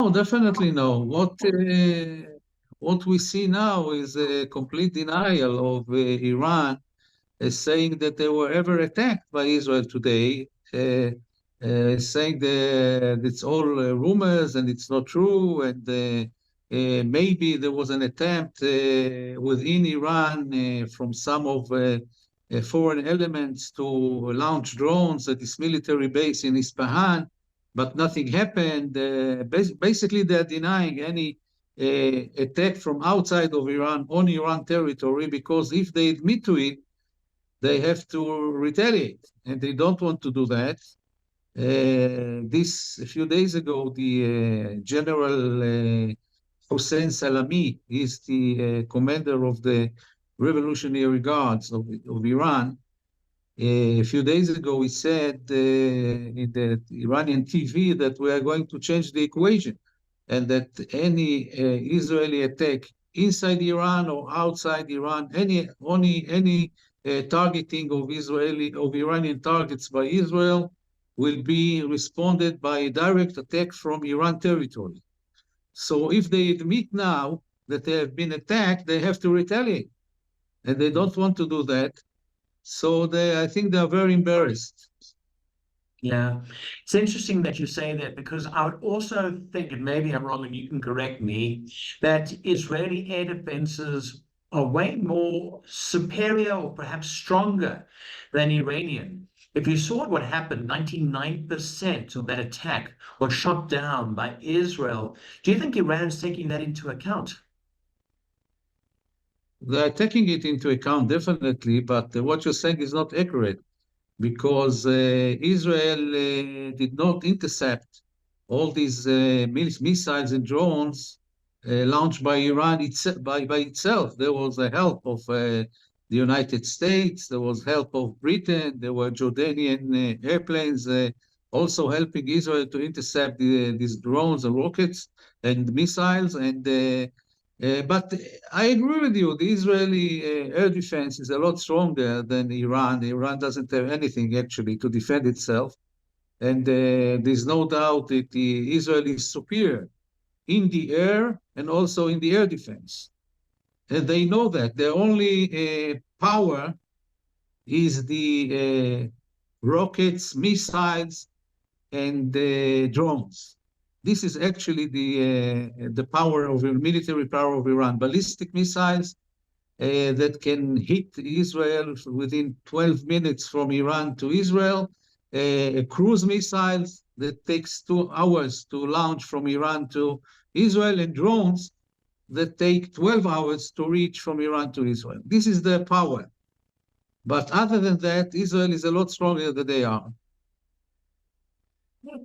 No, definitely no. What we see now is a complete denial of Iran saying that they were ever attacked by Israel today, saying that it's all rumors and it's not true, and maybe there was an attempt within Iran from some of foreign elements to launch drones at this military base in Isfahan, but nothing happened. Basically, they're denying any attack from outside of Iran on Iran territory, because if they admit to it, they have to retaliate, and they don't want to do that. A few days ago, the General Hossein Salami is the commander of the Revolutionary Guards of Iran. A few days ago, he said in the Iranian TV that we are going to change the equation, and that any Israeli attack inside Iran or outside Iran, any targeting of Iranian targets by Israel will be responded by a direct attack from Iran territory. So if they admit now that they have been attacked, they have to retaliate, and they don't want to do that. So I think they are very embarrassed. Yeah, it's interesting that you say that, because I would also think, and maybe I'm wrong and you can correct me, that Israeli air defenses are way more superior or perhaps stronger than Iranian. If you saw what happened, 99% of that attack was shot down by Israel. Do you think Iran's taking that into account? They're taking it into account, definitely, but what you're saying is not accurate, because Israel did not intercept all these missiles and drones launched by Iran by itself. There was the help of the United States, there was help of Britain, there were Jordanian airplanes also helping Israel to intercept these drones and rockets and missiles. But I agree with you. The Israeli air defense is a lot stronger than Iran. Iran doesn't have anything actually to defend itself. And there's no doubt that Israel is superior in the air and also in the air defense. And they know that. Their only power is the rockets, missiles, and drones. This is actually the power of the military power of Iran. Ballistic missiles that can hit Israel within 12 minutes from Iran to Israel. Cruise missiles that takes 2 hours to launch from Iran to Israel, and drones that take 12 hours to reach from Iran to Israel. This is their power. But other than that, Israel is a lot stronger than they are.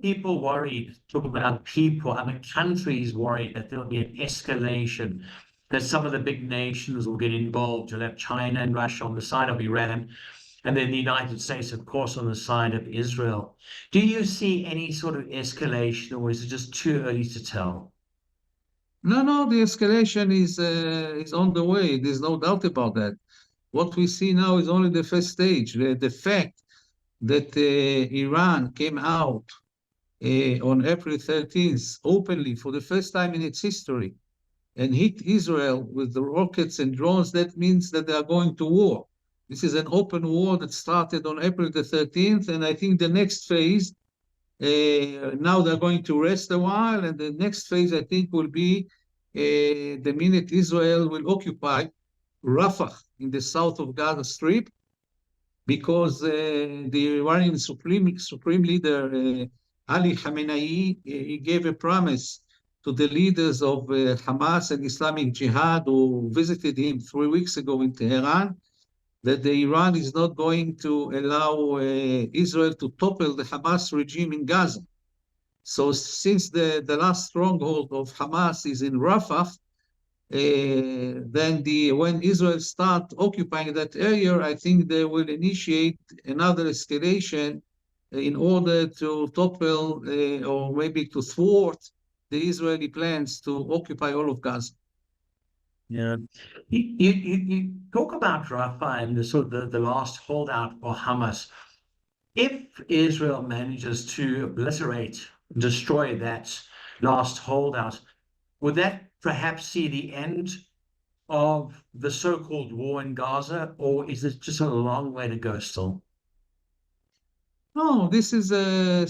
People worried, talk about people, I mean, countries worried that there'll be an escalation, that some of the big nations will get involved. You'll have China and Russia on the side of Iran, and then the United States, of course, on the side of Israel. Do you see any sort of escalation, or is it just too early to tell? No, the escalation is on the way. There's no doubt about that. What we see now is only the first stage. The fact that Iran came out on April 13th openly for the first time in its history and hit Israel with the rockets and drones, that means that they are going to war. This is an open war that started on April the 13th, and I think the next phase, now they're going to rest a while, and the next phase, I think, will be the minute Israel will occupy Rafah in the south of Gaza Strip, because the Iranian supreme leader, Ali Khamenei, he gave a promise to the leaders of Hamas and Islamic Jihad who visited him 3 weeks ago in Tehran, that Iran is not going to allow Israel to topple the Hamas regime in Gaza. So since the last stronghold of Hamas is in Rafah, then when Israel start occupying that area, I think they will initiate another escalation in order to topple or maybe to thwart the Israeli plans to occupy all of Gaza. Yeah, you talk about Rafah and the sort of the last holdout for Hamas. If Israel manages to obliterate, destroy that last holdout. Would that perhaps see the end of the so-called war in Gaza, or is it just a long way to go still? No, this is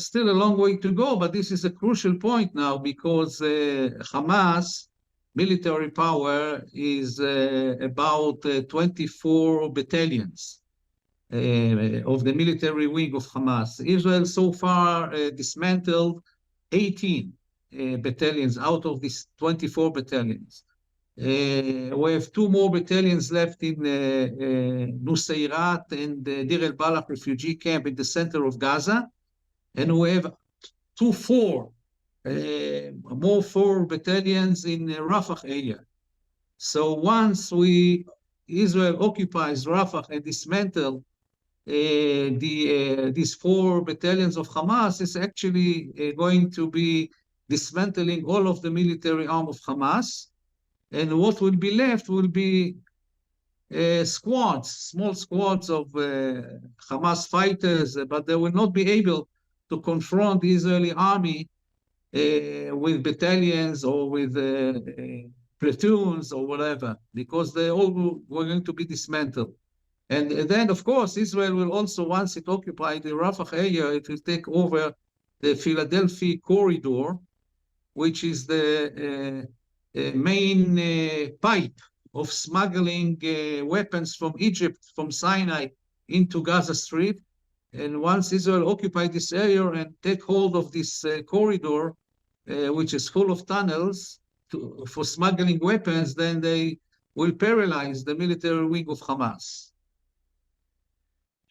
still a long way to go, but this is a crucial point now because Hamas military power is about 24 battalions of the military wing of Hamas. Israel so far dismantled 18 battalions out of these 24 battalions. We have 2 more battalions left in Nuseirat and Dir el-Balah refugee camp in the center of Gaza. And we have 4 battalions in Rafah area. So once Israel occupies Rafah and dismantle these 4 battalions of Hamas, is actually going to be dismantling all of the military arm of Hamas. And what will be left will be squads, small squads of Hamas fighters, but they will not be able to confront the Israeli army with battalions or with platoons or whatever, because they all were going to be dismantled. And then, of course, Israel will also, once it occupies the Rafah area, it will take over the Philadelphia corridor, which is the main pipe of smuggling weapons from Egypt, from Sinai into Gaza Strip. And once Israel occupies this area and take hold of this corridor, which is full of tunnels for smuggling weapons, then they will paralyze the military wing of Hamas.